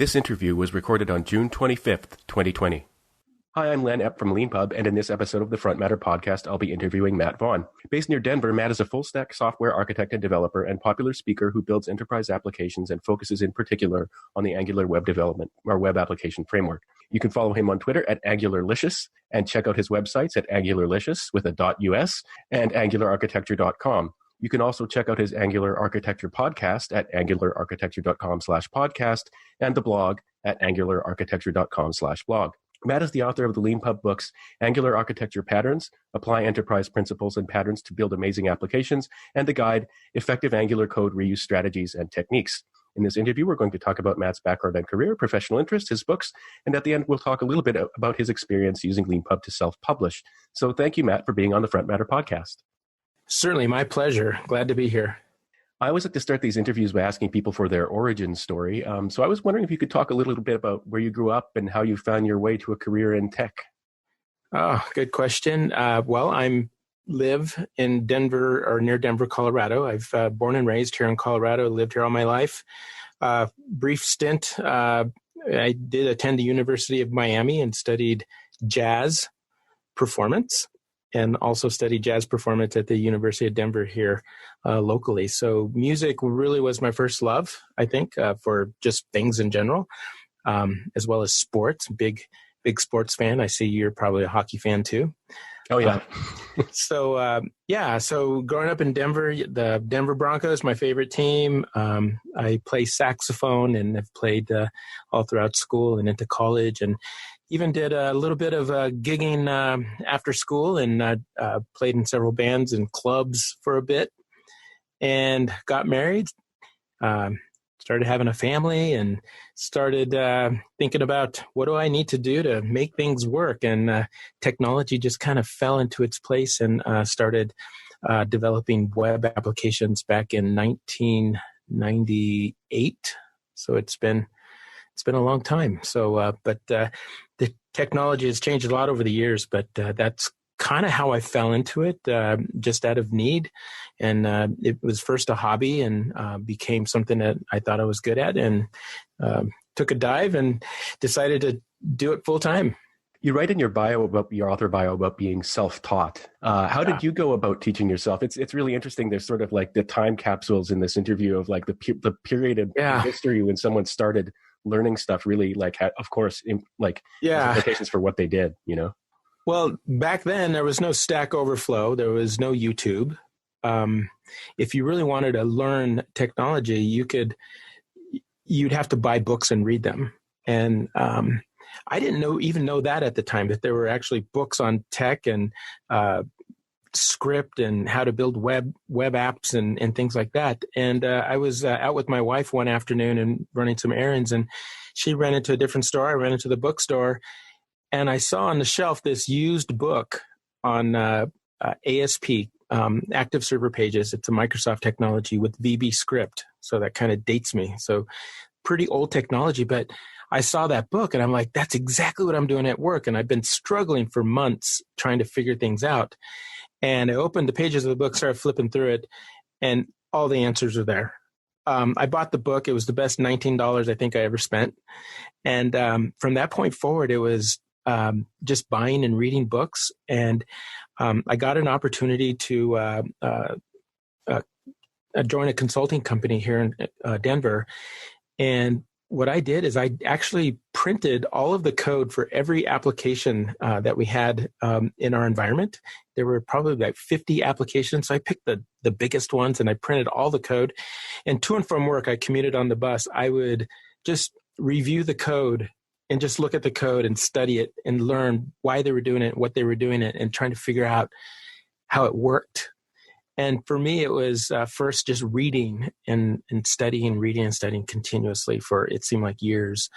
This interview was recorded on June 25th, 2020. Hi, I'm Len Epp from LeanPub, and in this episode of the Front Matter podcast, I'll be interviewing Matt Vaughn. Based near Denver, Matt is a full-stack software architect and developer and popular speaker who builds enterprise applications and focuses in particular on the Angular web development, or web application framework. You can follow him on Twitter at AngularLicious and check out his websites at AngularLicious with a .us and AngularArchitecture.com. You can also check out his Angular Architecture podcast at angulararchitecture.com/podcast and the blog at angulararchitecture.com/blog. Matt is the author of the LeanPub books, Angular Architecture Patterns, Apply Enterprise Principles and Patterns to Build Amazing Applications, and the guide, Effective Angular Code Reuse Strategies and Techniques. In this interview, we're going to talk about Matt's background and career, professional interests, his books, and at the end, we'll talk a little bit about his experience using LeanPub to self-publish. So thank you, Matt, for being on the Front Matter podcast. Certainly, my pleasure. Glad to be here. I always like to start these interviews by asking people for their origin story. So I was wondering if you could talk a little bit about where you grew up and how you found your way to a career in tech. Oh, good question. Well, I live in Denver or near Denver, Colorado. I've born and raised here in Colorado, lived here all my life. Brief stint, I did attend the University of Miami and studied jazz performance, and also studied jazz performance at the University of Denver here locally. So music really was my first love, I think, for just things in general, as well as sports. Big sports fan. I see you're probably a hockey fan too. Oh, yeah. So growing up in Denver, the Denver Broncos, my favorite team. I play saxophone and have played all throughout school and into college, and even did a little bit of gigging after school, and played in several bands and clubs for a bit, and got married, started having a family, and started thinking about what do I need to do to make things work. And technology just kind of fell into its place, and started developing web applications back in 1998. So it's been a long time. So, but the technology has changed a lot over the years, but that's kind of how I fell into it, just out of need. And it was first a hobby and became something that I thought I was good at, and took a dive and decided to do it full time. You write in your bio about your author bio about being self-taught. How did you go about teaching yourself? It's really interesting. There's sort of like the time capsules in this interview of like the period in history when someone started learning stuff really like had, of course, implications for what they did, you know? Well, back then there was no Stack Overflow. There was no YouTube. If you really wanted to learn technology, you'd have to buy books and read them. And I didn't even know that at the time, that there were actually books on tech and script and how to build web apps and things like that. And I was out with my wife one afternoon and running some errands, and she ran into a different store. I ran into the bookstore, and I saw on the shelf this used book on ASP, Active Server Pages. It's a Microsoft technology with VB Script. So that kind of dates me. So pretty old technology, but I saw that book and I'm like, that's exactly what I'm doing at work. And I've been struggling for months trying to figure things out. And I opened the pages of the book, started flipping through it, and all the answers are there. I bought the book. It was the best $19 I think I ever spent. And from that point forward, it was just buying and reading books. And I got an opportunity to join a consulting company here in Denver. And what I did is I actually printed all of the code for every application that we had in our environment. There were probably like 50 applications. So I picked the biggest ones and I printed all the code. And to and from work, I commuted on the bus. I would just review the code and just look at the code and study it and learn why they were doing it, what they were doing it, and trying to figure out how it worked. And for me, it was first just reading and studying, reading and studying continuously for, it seemed like, years.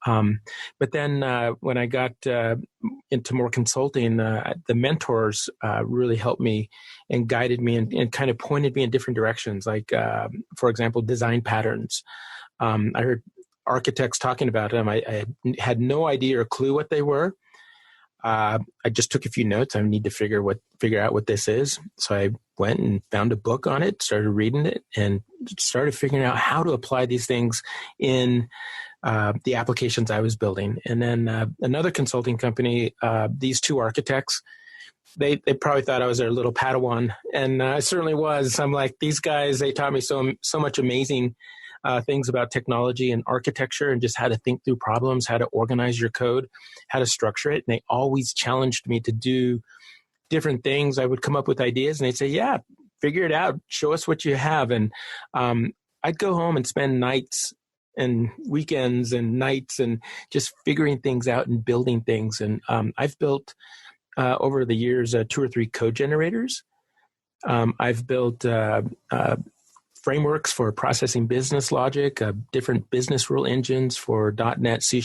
But then when I got into more consulting, the mentors really helped me and guided me and kind of pointed me in different directions. Like, for example, design patterns. I heard architects talking about them. I had no idea or clue what they were. I just took a few notes. I need to figure out what this is. So I went and found a book on it, started reading it, and started figuring out how to apply these things in the applications I was building. And then another consulting company, these two architects, they probably thought I was their little Padawan, and I certainly was. I'm like, these guys, they taught me so much amazing things about technology and architecture and just how to think through problems, how to organize your code, how to structure it. And they always challenged me to do different things. I would come up with ideas and they'd say, yeah, figure it out. Show us what you have. And I'd go home and spend nights and weekends and nights and just figuring things out and building things. And I've built over the years 2 or 3 code generators. I've built frameworks for processing business logic, different business rule engines for .NET, C#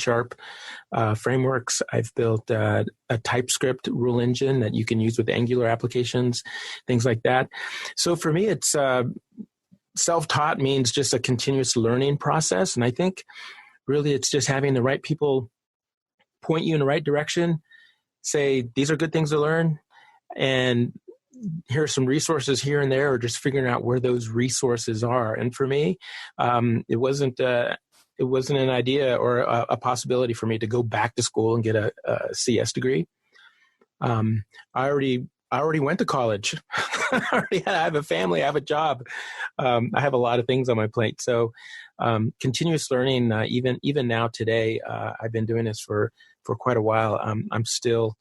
frameworks. I've built a TypeScript rule engine that you can use with Angular applications, things like that. So for me, it's self-taught means just a continuous learning process. And I think really it's just having the right people point you in the right direction, say, these are good things to learn, and here are some resources here and there, or just figuring out where those resources are. And for me, it wasn't an idea or a possibility for me to go back to school and get a CS degree. I already went to college. I have a family. I have a job. I have a lot of things on my plate. So continuous learning, even now today, I've been doing this for quite a while. I'm still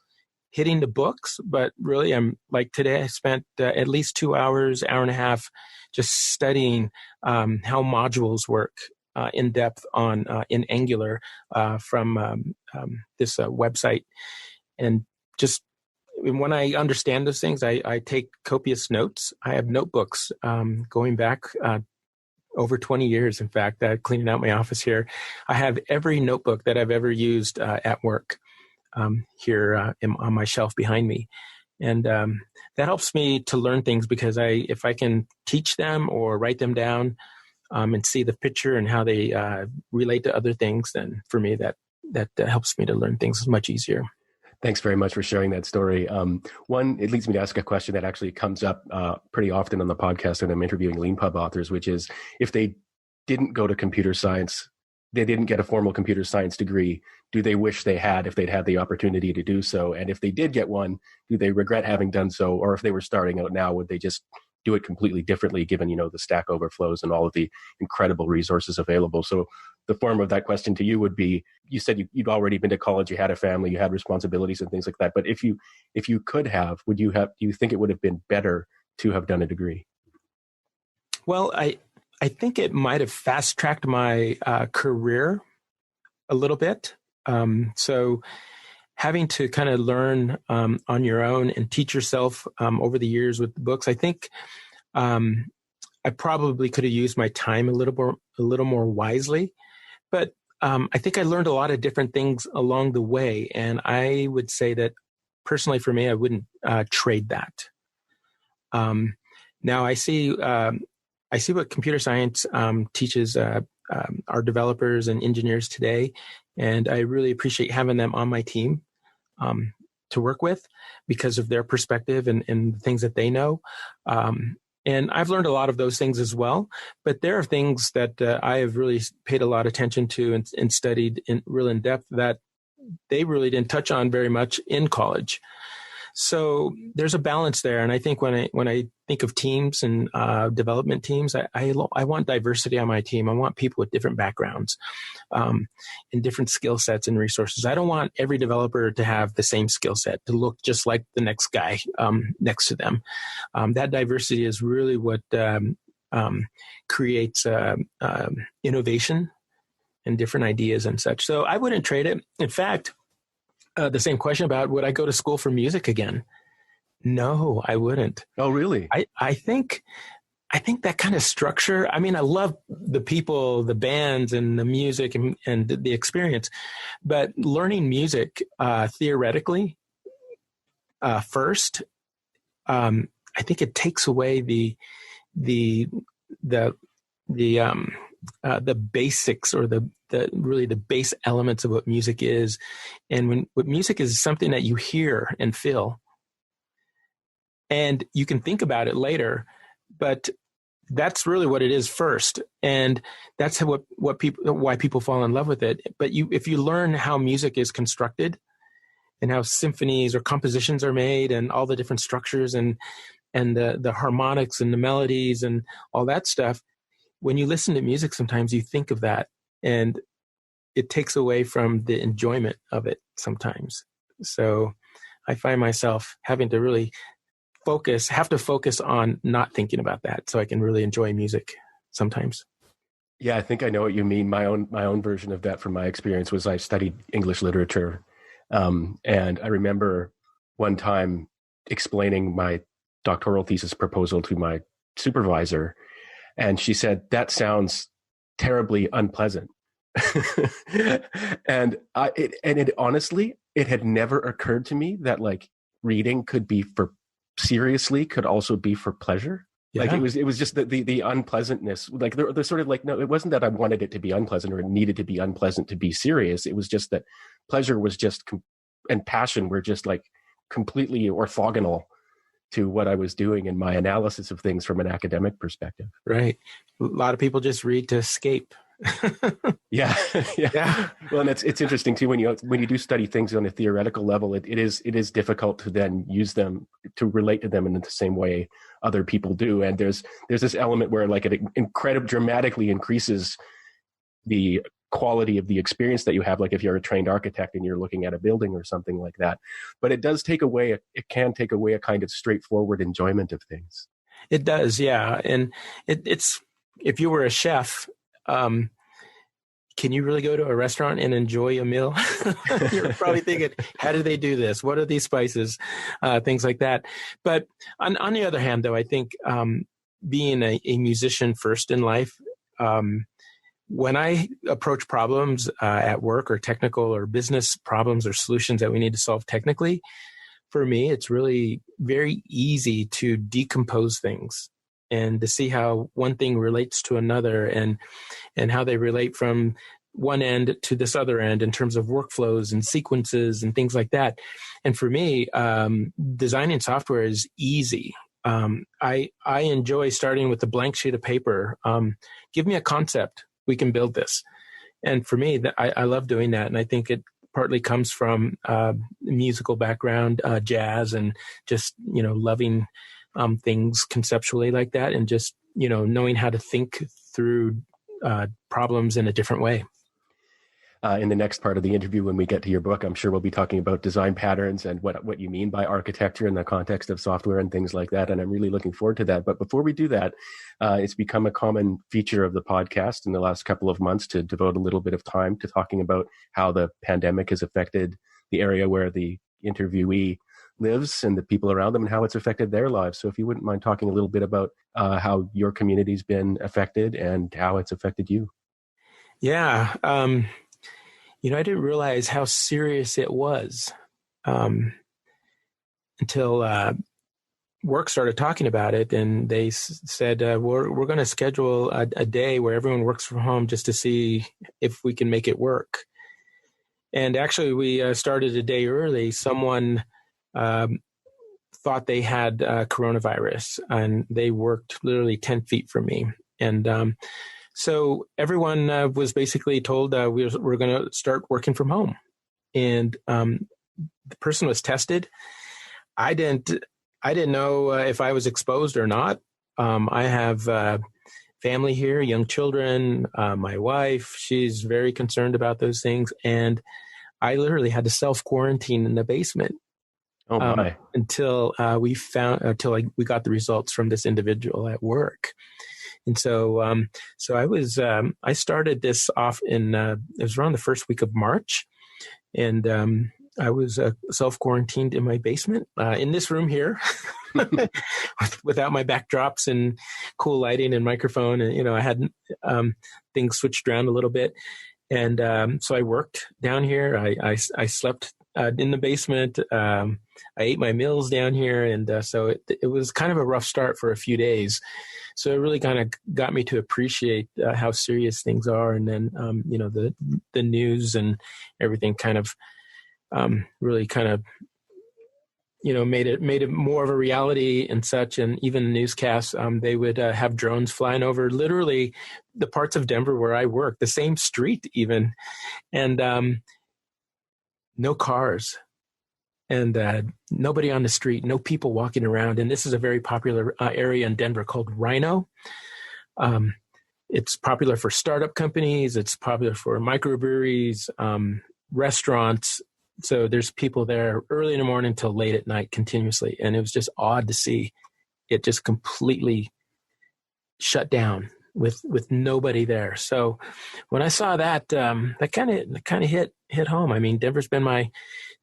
hitting the books, but really I'm like today I spent at least 2 hours, hour and a half just studying how modules work in depth in Angular from this website. And just when I understand those things, I take copious notes. I have notebooks going back over 20 years. In fact, cleaning out my office here, I have every notebook that I've ever used at work here on my shelf behind me. And that helps me to learn things because if I can teach them or write them down and see the picture and how they relate to other things, then for me, that helps me to learn things much easier. Thanks very much for sharing that story. It leads me to ask a question that actually comes up pretty often on the podcast when I'm interviewing LeanPub authors, which is if they didn't go to computer science, they didn't get a formal computer science degree, do they wish they had if they'd had the opportunity to do so? And if they did get one, do they regret having done so? Or if they were starting out now, would they just do it completely differently given, the Stack Overflows and all of the incredible resources available? So the form of that question to you would be, you said you'd already been to college, you had a family, you had responsibilities and things like that. But if you could have, do you think it would have been better to have done a degree? Well, I think it might have fast-tracked my career a little bit. So having to kind of learn on your own and teach yourself over the years with the books, I think I probably could have used my time a little more wisely. But I think I learned a lot of different things along the way. And I would say that personally for me, I wouldn't trade that. Now I see what computer science teaches our developers and engineers today, and I really appreciate having them on my team to work with because of their perspective and the things that they know. And I've learned a lot of those things as well, but there are things that I have really paid a lot of attention to and studied in depth that they really didn't touch on very much in college. So there's a balance there. And I think when I think of teams and development teams, I want diversity on my team. I want people with different backgrounds and different skill sets and resources. I don't want every developer to have the same skill set, to look just like the next guy next to them. That diversity is really what creates innovation and different ideas and such. So I wouldn't trade it. In fact, the same question about would I go to school for music again? No, I wouldn't. Oh, really? I think that kind of structure, I mean, I love the people, the bands and the music and the experience, but learning music theoretically first, I think it takes away the basics or the really the base elements of what music is. And what music is something that you hear and feel, and you can think about it later, but that's really what it is first. And that's why people fall in love with it. But if you learn how music is constructed and how symphonies or compositions are made and all the different structures and the harmonics and the melodies and all that stuff, when you listen to music, sometimes you think of that, and it takes away from the enjoyment of it sometimes. So I find myself having to really have to focus on not thinking about that so I can really enjoy music sometimes. Yeah, I think I know what you mean. My own version of that from my experience was I studied English literature. And I remember one time explaining my doctoral thesis proposal to my supervisor, and she said, "That sounds terribly unpleasant." And it honestly, it had never occurred to me that like reading could also be for pleasure. Yeah. Like it was just the unpleasantness. Like they're sort of like, no, it wasn't that I wanted it to be unpleasant or it needed to be unpleasant to be serious. It was just that pleasure was just and passion were just like completely orthogonal to what I was doing in my analysis of things from an academic perspective. Right. A lot of people just read to escape. Yeah. Well, and it's interesting too when you do study things on a theoretical level. It is difficult to then use them to relate to them in the same way other people do. And there's this element where like it dramatically increases the quality of the experience that you have. Like if you're a trained architect and you're looking at a building or something like that, but it can take away a kind of straightforward enjoyment of things. It does, yeah. And it's if you were a chef. Can you really go to a restaurant and enjoy a meal? You're probably thinking, how do they do this? What are these spices? Things like that. But on the other hand, though, I think being a musician first in life, when I approach problems at work or technical or business problems or solutions that we need to solve technically, for me, it's really very easy to decompose things and to see how one thing relates to another and how they relate from one end to this other end in terms of workflows and sequences and things like that. And for me, designing software is easy. I enjoy starting with a blank sheet of paper. Give me a concept. We can build this. And for me, I love doing that. And I think it partly comes from musical background, jazz, and just, loving things conceptually like that, and just knowing how to think through problems in a different way. In the next part of the interview, when we get to your book, I'm sure we'll be talking about design patterns and what you mean by architecture in the context of software and things like that. And I'm really looking forward to that. But before we do that, it's become a common feature of the podcast in the last couple of months to devote a little bit of time to talking about how the pandemic has affected the area where the interviewee lives and the people around them and how it's affected their lives. So if you wouldn't mind talking a little bit about how your community's been affected and how it's affected you. Yeah. I didn't realize how serious it was until work started talking about it, and they said, we're going to schedule a day where everyone works from home just to see if we can make it work. And actually, we started a day early. Someone thought they had coronavirus, and they worked literally 10 feet from me. And so everyone was basically told we're going to start working from home. And the person was tested. I didn't know if I was exposed or not. I have family here, young children, my wife. She's very concerned about those things. And I literally had to self-quarantine in the basement. Oh my! Until we got the results from this individual at work. And so I started this off in, it was around the first week of March. And I was self-quarantined in my basement, in this room here, without my backdrops and cool lighting and microphone. And, I had things switched around a little bit. And so I worked down here. I slept in the basement. I ate my meals down here. And so it was kind of a rough start for a few days. So it really kind of got me to appreciate how serious things are. And then, the news and everything kind of really kind of made it more of a reality and such. And even newscasts, they would have drones flying over literally the parts of Denver where I work, the same street even, and no cars and nobody on the street, no people walking around. And this is a very popular area in Denver called Rhino. It's popular for startup companies. It's popular for microbreweries, restaurants. So there's people there early in the morning till late at night continuously. And it was just odd to see it just completely shut down with nobody there. So when I saw that, that kind of hit home. I mean, Denver's been my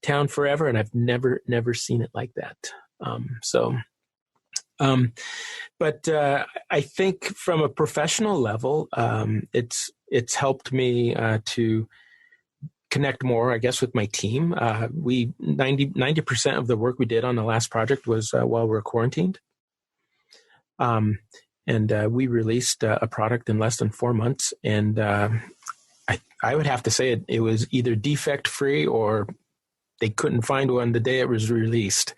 town forever, and I've never seen it like that. But I think from a professional level, it's helped me to connect more, I guess, with my team. 90% of the work we did on the last project was while we were quarantined. And we released a product in less than 4 months. And I would have to say it was either defect free or they couldn't find one the day it was released.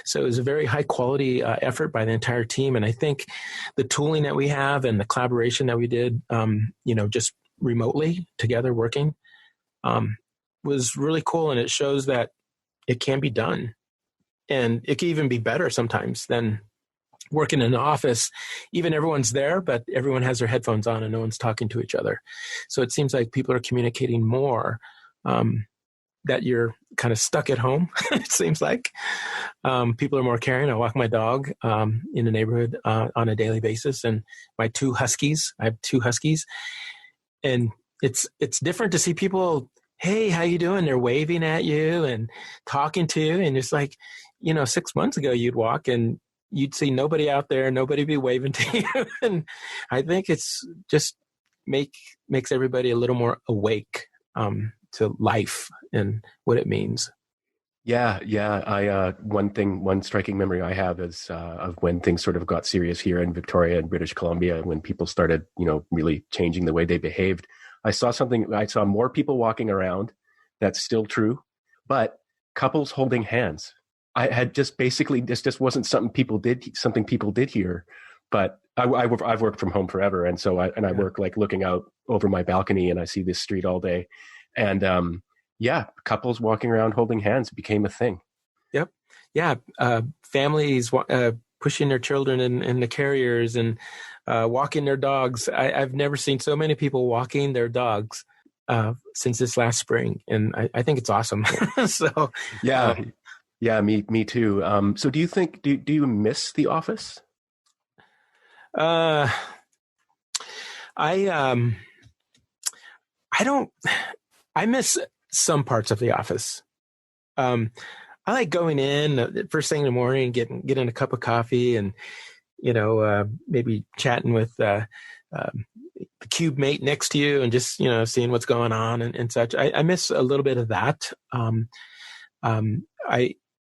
So it was a very high quality effort by the entire team. And I think the tooling that we have and the collaboration that we did, just remotely together working, was really cool. And it shows that it can be done. And it can even be better sometimes than working in an office. Even everyone's there, but everyone has their headphones on and no one's talking to each other. So it seems like people are communicating more, that you're kind of stuck at home. It seems like people are more caring. I walk my dog in the neighborhood on a daily basis, and my I have two huskies, and it's different to see people. Hey, how you doing? They're waving at you and talking to you, and it's like, 6 months ago you'd walk and you'd see nobody out there, nobody be waving to you, and I think it's just makes everybody a little more awake to life and what it means. Yeah. One striking memory I have is of when things sort of got serious here in Victoria and British Columbia, when people started, really changing the way they behaved. I saw more people walking around. That's still true, but couples holding hands. I had just basically, this just wasn't something people did here, but I've worked from home forever. And so I work like looking out over my balcony and I see this street all day. And couples walking around holding hands became a thing. Yep. Yeah. Families pushing their children in the carriers and walking their dogs. I've never seen so many people walking their dogs since this last spring. And I think it's awesome. So yeah, me too. So do you think, do you miss the office? I don't. I miss some parts of the office. I like going in first thing in the morning, getting a cup of coffee, and maybe chatting with the cube mate next to you, and just seeing what's going on and such. I miss a little bit of that.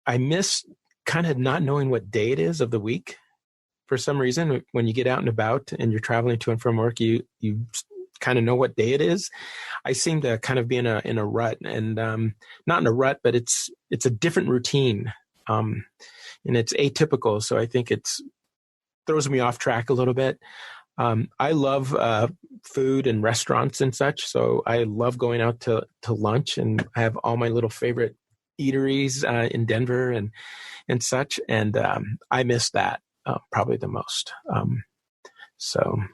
I miss kind of not knowing what day it is of the week. For some reason, when you get out and about and you're traveling to and from work, you kind of know what day it is. I seem to kind of be in a rut, and not in a rut, but it's a different routine, and it's atypical. So I think throws me off track a little bit. I love food and restaurants and such, so I love going out to lunch, and I have all my little favorite eateries in Denver and such, and I miss that probably the most.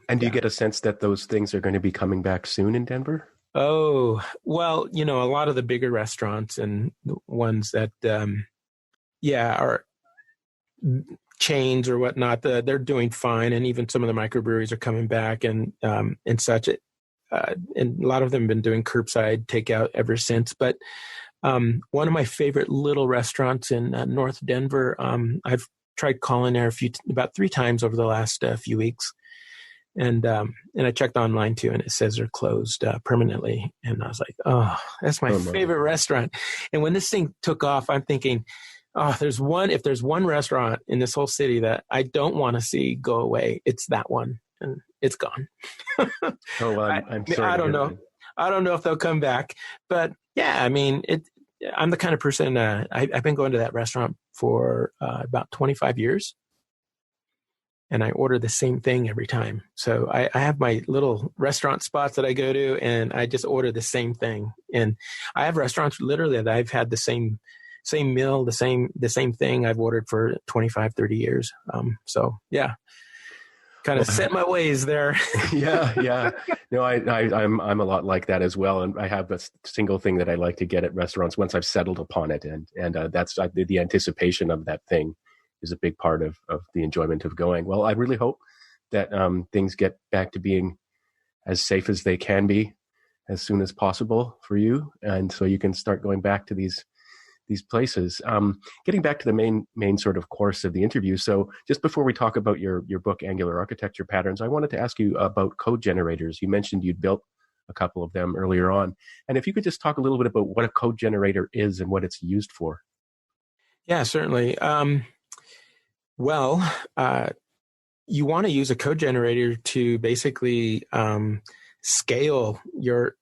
And do you get a sense that those things are going to be coming back soon in Denver? Oh, well, a lot of the bigger restaurants and the ones that, are chains or whatnot, they're doing fine. And even some of the microbreweries are coming back and such. And a lot of them have been doing curbside takeout ever since. But one of my favorite little restaurants in North Denver, I've tried calling there about 3 times over the last few weeks. And I checked online too, and it says they're closed permanently. And I was like, oh, that's my favorite restaurant. And when this thing took off, I'm thinking, if there's one restaurant in this whole city that I don't want to see go away, it's that one. And it's gone. I'm sorry. I don't know. I don't know if they'll come back. But yeah, I mean, I'm the kind of person, I've been going to that restaurant for about 25 years. And I order the same thing every time. So I have my little restaurant spots that I go to, and I just order the same thing. And I have restaurants literally that I've had the same meal, the same thing I've ordered for 25, 30 years. So yeah, kind of set my ways there. Yeah. No, I'm a lot like that as well, and I have a single thing that I like to get at restaurants once I've settled upon it, and that's the anticipation of that thing is a big part of the enjoyment of going. Well, I really hope that things get back to being as safe as they can be as soon as possible for you, and so you can start going back to these places. Getting back to the main sort of course of the interview. So just before we talk about your book, Angular Architecture Patterns, I wanted to ask you about code generators. You mentioned you'd built a couple of them earlier on. And if you could just talk a little bit about what a code generator is and what it's used for. Yeah, certainly. Well, you want to use a code generator to basically scale your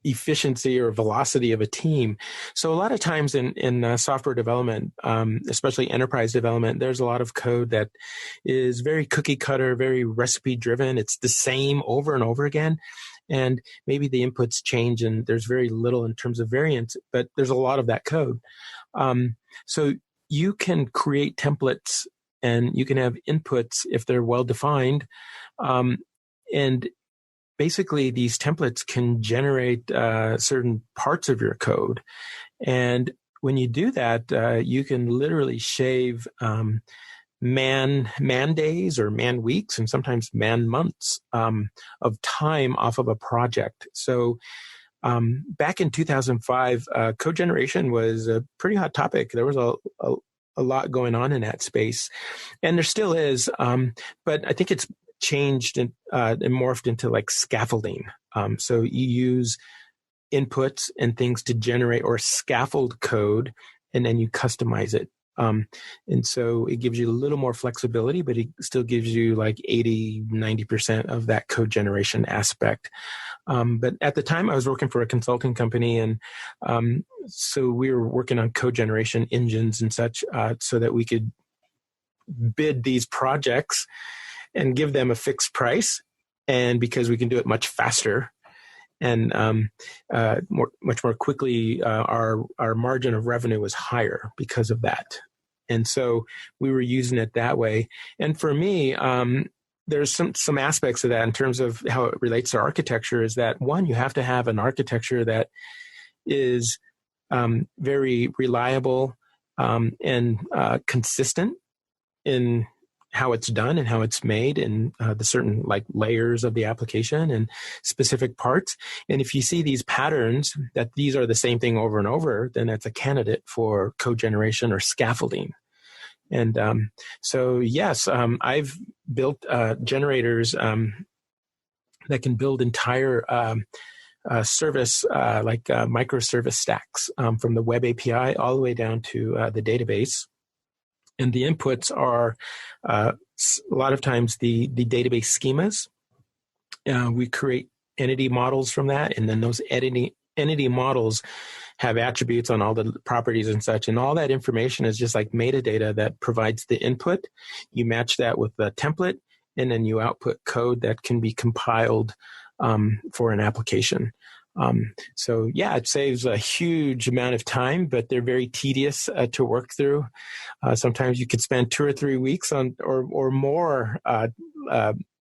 efficiency or velocity of a team. So a lot of times in software development, especially enterprise development, there's a lot of code that is very cookie cutter, very recipe driven. It's the same over and over again. And maybe the inputs change and there's very little in terms of variance, but there's a lot of that code. So you can create templates and you can have inputs if they're well defined. And basically, these templates can generate certain parts of your code. And when you do that, you can literally shave man days or man weeks and sometimes man months of time off of a project. So back in 2005, code generation was a pretty hot topic. There was a lot going on in that space, and there still is. But I think it's changed and morphed into like scaffolding. So you use inputs and things to generate or scaffold code, and then you customize it. And so it gives you a little more flexibility, but it still gives you like 80, 90% of that code generation aspect. But at the time I was working for a consulting company, and so we were working on code generation engines and such, so that we could bid these projects and give them a fixed price. And because we can do it much faster and much more quickly, our margin of revenue was higher because of that. And so we were using it that way. And for me, there's some aspects of that in terms of how it relates to architecture is that, one, you have to have an architecture that is very reliable and consistent in how it's done and how it's made and the certain like layers of the application and specific parts. And if you see these patterns that these are the same thing over and over, then that's a candidate for code generation or scaffolding. And so, yes, I've built generators that can build entire service like microservice stacks from the web API all the way down to the database. And the inputs are a lot of times the database schemas. We create entity models from that, and then those entity models have attributes on all the properties and such, and all that information is just like metadata that provides the input. You match that with the template, and then you output code that can be compiled for an application. So yeah, it saves a huge amount of time, but they're very tedious to work through. Sometimes you could spend 2 or 3 weeks on or more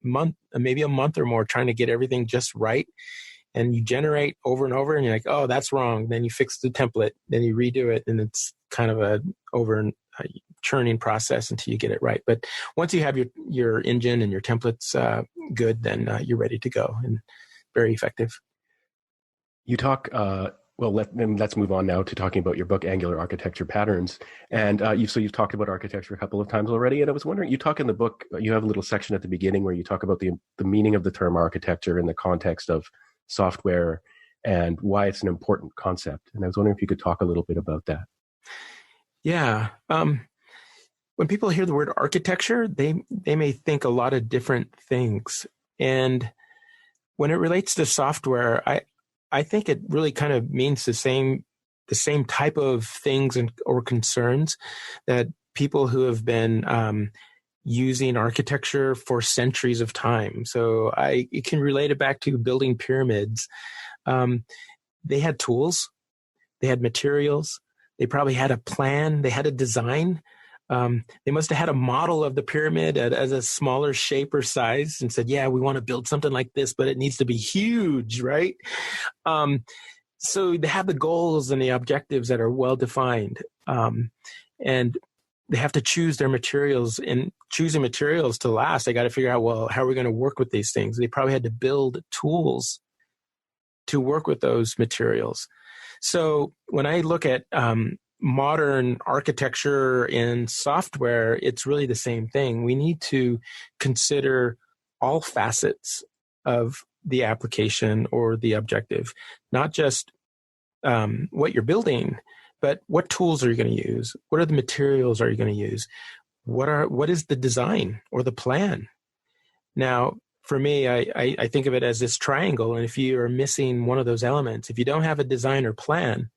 month, maybe a month or more, trying to get everything just right. And you generate over and over, and you're like, oh, that's wrong. Then you fix the template, then you redo it, and it's kind of a churning process until you get it right. But once you have your engine and your templates good, then you're ready to go and very effective. You talk, let's move on now to talking about your book, Angular Architecture Patterns. And you've talked about architecture a couple of times already. And I was wondering, you talk in the book, you have a little section at the beginning where you talk about the meaning of the term architecture in the context of software and why it's an important concept. And I was wondering if you could talk a little bit about that. Yeah. When people hear the word architecture, they may think a lot of different things. And when it relates to software, I think it really kind of means the same the same type of things or concerns that people who have been using architecture for centuries of time. So I can relate it back to building pyramids. They had tools, they had materials, they probably had a plan, they had a design. They must have had a model of the pyramid as a smaller shape or size and said, yeah, we want to build something like this, but it needs to be huge, right? So they have the goals and the objectives that are well defined. And they have to choose their materials, and choosing materials to last, they got to figure out, well, how are we going to work with these things? They probably had to build tools to work with those materials. So when I look at modern architecture and software, it's really the same thing. We need to consider all facets of the application or the objective, not just what you're building, but what tools are you going to use? What are the materials are you going to use? What is the design or the plan? Now, for me, I think of it as this triangle, and if you are missing one of those elements, if you don't have a design or plan,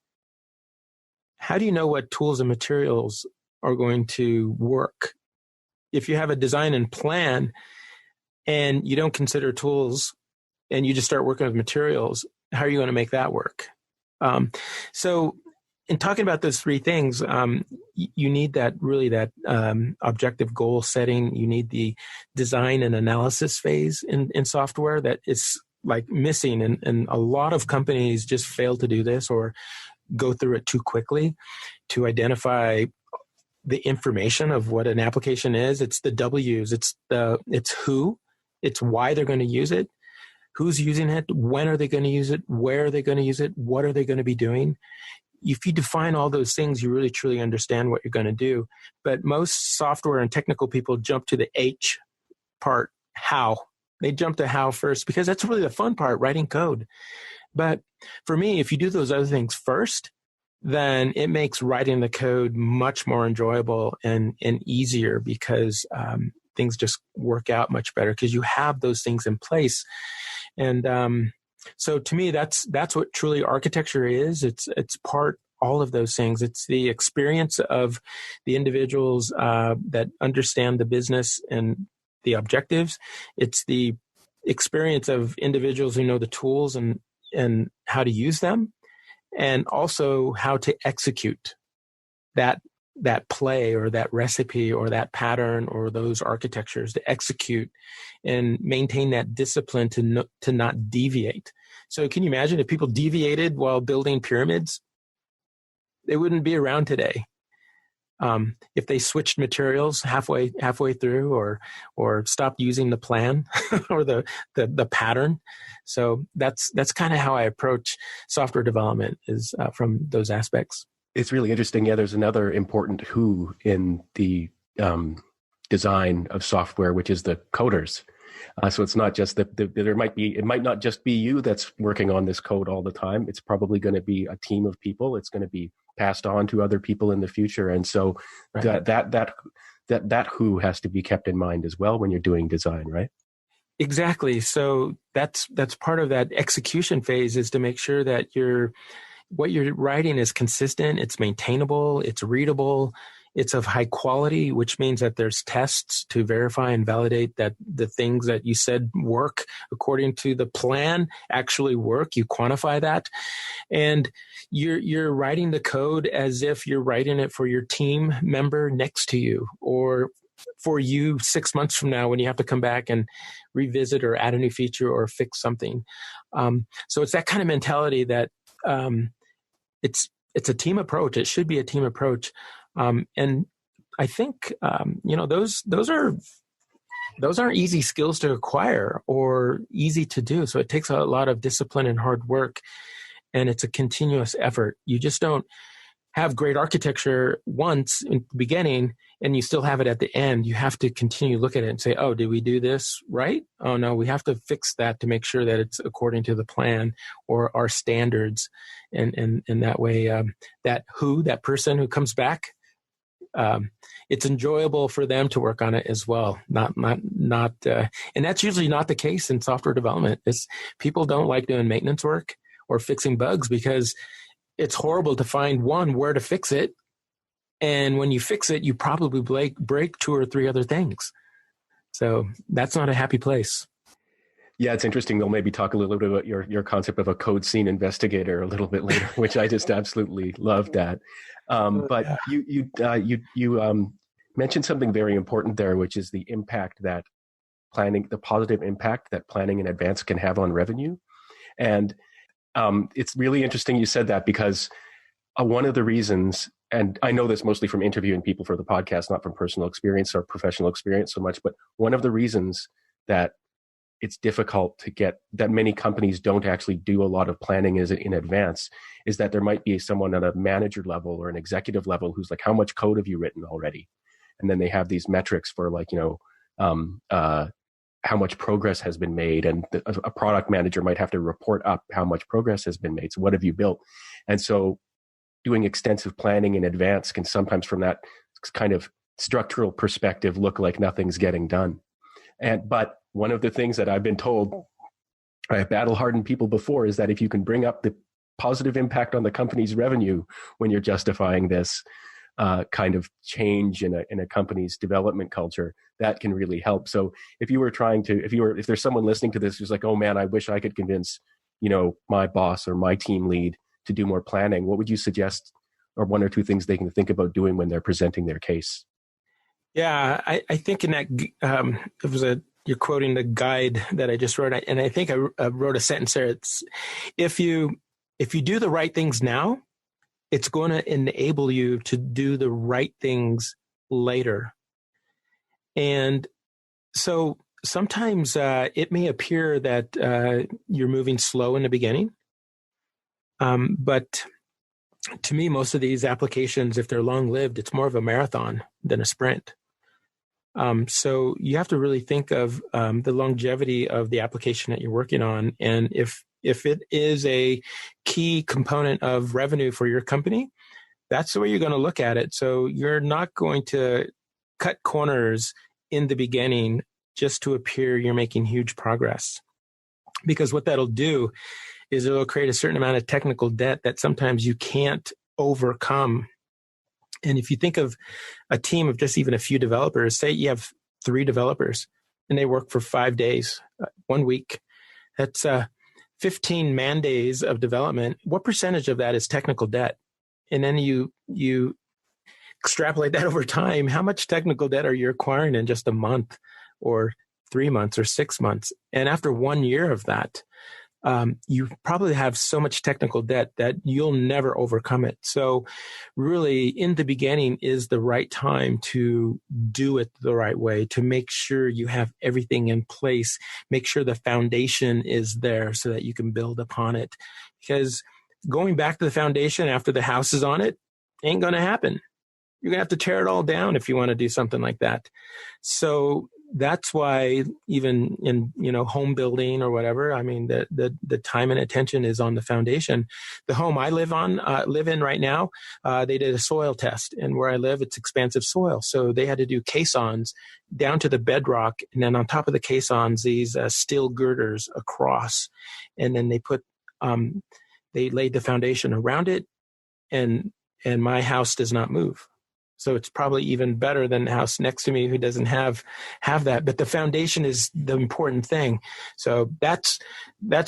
how do you know what tools and materials are going to work? If you have a design and plan and you don't consider tools and you just start working with materials, how are you going to make that work? So in talking about those three things, you need that objective goal setting. You need the design and analysis phase in software that is like missing. And a lot of companies just fail to do this or go through it too quickly to identify the information of what an application is. It's the W's, it's who, it's why they're going to use it, who's using it, when are they going to use it, where are they going to use it, what are they going to be doing. If you define all those things, you really truly understand what you're going to do. But most software and technical people jump to the H part, how. They jump to how first because that's really the fun part, writing code. But for me, if you do those other things first, then it makes writing the code much more enjoyable and easier because things just work out much better because you have those things in place. And so to me, that's what truly architecture is. It's part all of those things. It's the experience of the individuals that understand the business and the objectives. It's the experience of individuals who know the tools and how to use them, and also how to execute that play or that recipe or that pattern or those architectures, to execute and maintain that discipline to not deviate. So can you imagine if people deviated while building pyramids? They wouldn't be around today. If they switched materials halfway through or stopped using the plan or the pattern. So that's kind of how I approach software development, is from those aspects. It's really interesting. Yeah, there's another important who in the design of software, which is the coders. So it's not just that it might not just be you that's working on this code all the time. It's probably going to be a team of people. It's going to be passed on to other people in the future. And so right. that who has to be kept in mind as well when you're doing design, right? Exactly. So that's part of that execution phase, is to make sure that what you're writing is consistent, it's maintainable, it's readable, it's of high quality, which means that there's tests to verify and validate that the things that you said work according to the plan actually work. You quantify that. And you're writing the code as if you're writing it for your team member next to you, or for you 6 months from now when you have to come back and revisit or add a new feature or fix something. So it's that kind of mentality that it's a team approach. It should be a team approach. And I think, those aren't easy skills to acquire or easy to do. So it takes a lot of discipline and hard work, and it's a continuous effort. You just don't have great architecture once in the beginning and you still have it at the end. You have to continue to look at it and say, oh, did we do this right? Oh, no, we have to fix that to make sure that it's according to the plan or our standards. And that way, that person who comes back, it's enjoyable for them to work on it as well. And that's usually not the case in software development. People don't like doing maintenance work or fixing bugs because it's horrible to find one, where to fix it. And when you fix it, you probably break two or three other things. So that's not a happy place. Yeah, it's interesting. We'll maybe talk a little bit about your concept of a code scene investigator a little bit later, which I just absolutely loved that. But you mentioned something very important there, which is the impact that the positive impact that planning in advance can have on revenue. And it's really interesting you said that, because one of the reasons, and I know this mostly from interviewing people for the podcast, not from personal experience or professional experience so much, but one of the reasons that it's difficult to get, that many companies don't actually do a lot of planning in advance, is that there might be someone at a manager level or an executive level who's like, how much code have you written already? And then they have these metrics for like, how much progress has been made. And a product manager might have to report up how much progress has been made. So what have you built? And so doing extensive planning in advance can sometimes, from that kind of structural perspective, look like nothing's getting done. But one of the things that I've been told by battle-hardened people before is that if you can bring up the positive impact on the company's revenue when you're justifying this kind of change in a company's development culture, that can really help. So if there's someone listening to this who's like, oh man, I wish I could convince, my boss or my team lead to do more planning, what would you suggest, or one or two things they can think about doing when they're presenting their case? Yeah, I think in that you're quoting the guide that I just wrote, and I think I wrote a sentence there. It's if you do the right things now, it's going to enable you to do the right things later. And so sometimes it may appear that you're moving slow in the beginning, but to me, most of these applications, if they're long-lived, it's more of a marathon than a sprint. So you have to really think of the longevity of the application that you're working on. And if it is a key component of revenue for your company, that's the way you're going to look at it. So you're not going to cut corners in the beginning just to appear you're making huge progress. Because what that'll do is it'll create a certain amount of technical debt that sometimes you can't overcome. And if you think of a team of just even a few developers, say you have 3 developers and they work for 5 days, 1 week, that's 15 man days of development. What percentage of that is technical debt? And then you extrapolate that over time. How much technical debt are you acquiring in just a month or 3 months or 6 months? And after 1 year of that, you probably have so much technical debt that you'll never overcome it. So really, in the beginning is the right time to do it the right way, to make sure you have everything in place, make sure the foundation is there so that you can build upon it. Because going back to the foundation after the house is on it ain't going to happen. You're going to have to tear it all down if you want to do something like that. So that's why even in, home building or whatever, I mean, the time and attention is on the foundation. The home I live in right now, they did a soil test, and where I live, it's expansive soil. So they had to do caissons down to the bedrock. And then on top of the caissons, these steel girders across, and then they laid the foundation around it, and my house does not move. So it's probably even better than the house next to me who doesn't have that. But the foundation is the important thing. So that's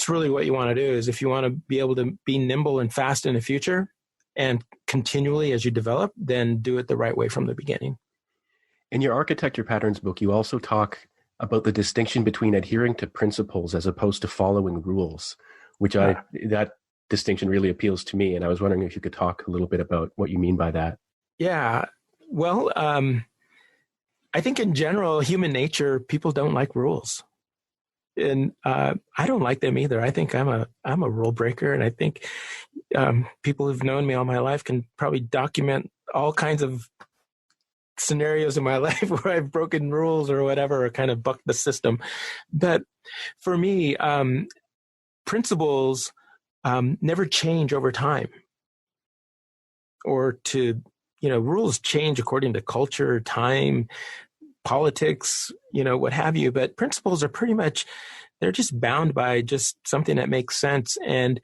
really what you want to do, is if you want to be able to be nimble and fast in the future and continually as you develop, then do it the right way from the beginning. In your Architecture Patterns book, you also talk about the distinction between adhering to principles as opposed to following rules, which that distinction really appeals to me. And I was wondering if you could talk a little bit about what you mean by that. Yeah. Well, I think in general, human nature, people don't like rules, and I don't like them either. I think I'm a rule breaker, and I think people who've known me all my life can probably document all kinds of scenarios in my life where I've broken rules or whatever, or kind of bucked the system. But for me, principles never change over time, or rules change according to culture, time, politics, what have you. But principles are pretty much They're just bound by just something that makes sense, and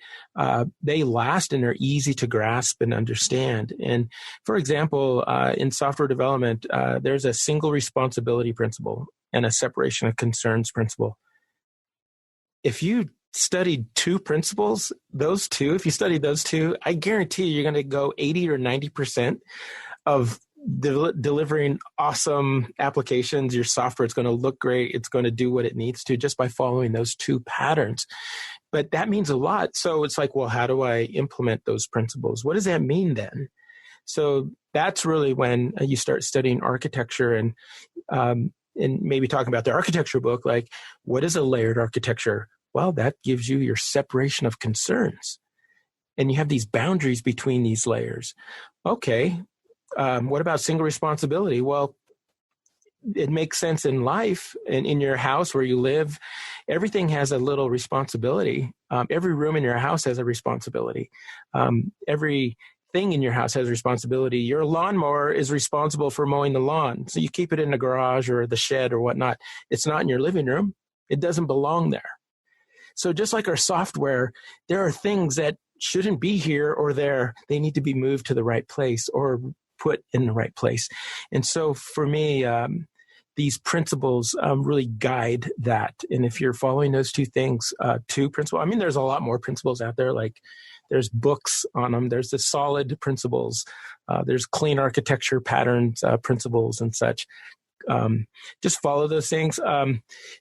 they last and are easy to grasp and understand. And for example, in software development, there's a single responsibility principle and a separation of concerns principle. If you studied two principles, if you studied those two, I guarantee you're going to go 80 or 90% of delivering awesome applications. Your software is going to look great. It's going to do what it needs to just by following those two patterns. But that means a lot. So it's like, well, how do I implement those principles? What does that mean then? So that's really when you start studying architecture and maybe talking about the architecture book, like what is a layered architecture? Well, that gives you your separation of concerns. And you have these boundaries between these layers. Okay. What about single responsibility? Well, it makes sense in life and in your house where you live. Everything has a little responsibility. Every room in your house has a responsibility. Every thing in your house has a responsibility. Your lawnmower is responsible for mowing the lawn. So you keep it in the garage or the shed or whatnot. It's not in your living room. It doesn't belong there. So just like our software, there are things that shouldn't be here or there. They need to be moved to the right place or put in the right place. And so for me, these principles really guide that. And if you're following those two things, two principles, I mean, there's a lot more principles out there. Like there's books on them. There's the solid principles. There's clean architecture patterns, principles and such. Just follow those things.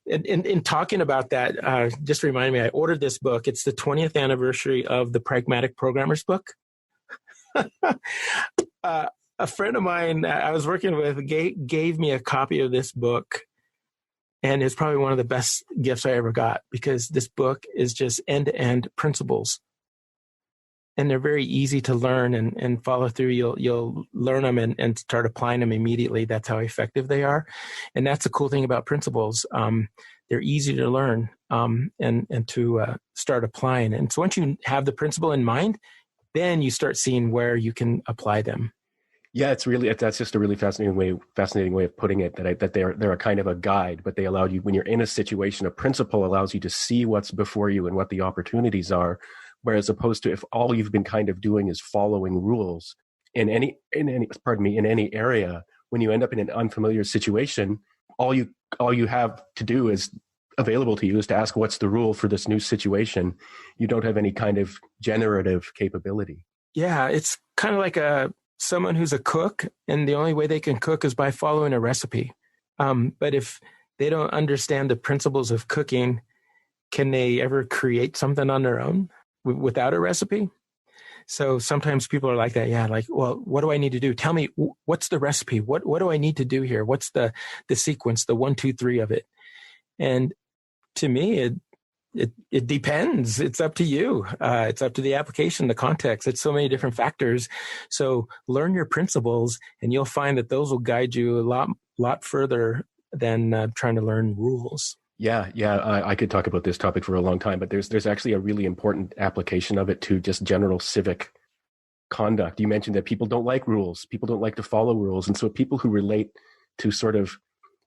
In talking about that, just remind me, I ordered this book. It's the 20th anniversary of the Pragmatic Programmer's book. A friend of mine I was working with gave me a copy of this book, and it's probably one of the best gifts I ever got because this book is just end-to-end principles. And they're very easy to learn and follow through. You'll learn them and start applying them immediately. That's how effective they are. And that's the cool thing about principles. They're easy to learn and to start applying. And so once you have the principle in mind, then you start seeing where you can apply them. Yeah, that's just a really fascinating way of putting it, that they're a kind of a guide, but they allow you, when you're in a situation, a principle allows you to see what's before you and what the opportunities are. Whereas opposed to if all you've been kind of doing is following rules in any area, when you end up in an unfamiliar situation, all you have to do is available to you is to ask what's the rule for this new situation. You don't have any kind of generative capability. Yeah, it's kind of like someone who's a cook, and the only way they can cook is by following a recipe. But if they don't understand the principles of cooking, can they ever create something on their own without a recipe? So sometimes people are like that. Yeah, like, well, what do I need to do? Tell me, what's the recipe? What do I need to do here? What's the sequence, the 1, 2, 3 of it? And to me, it depends. It's up to you. It's up to the application, the context. It's so many different factors. So learn your principles, and you'll find that those will guide you a lot further than trying to learn rules. Yeah. I could talk about this topic for a long time, but there's actually a really important application of it to just general civic conduct. You mentioned that people don't like rules. People don't like to follow rules. And so people who relate to sort of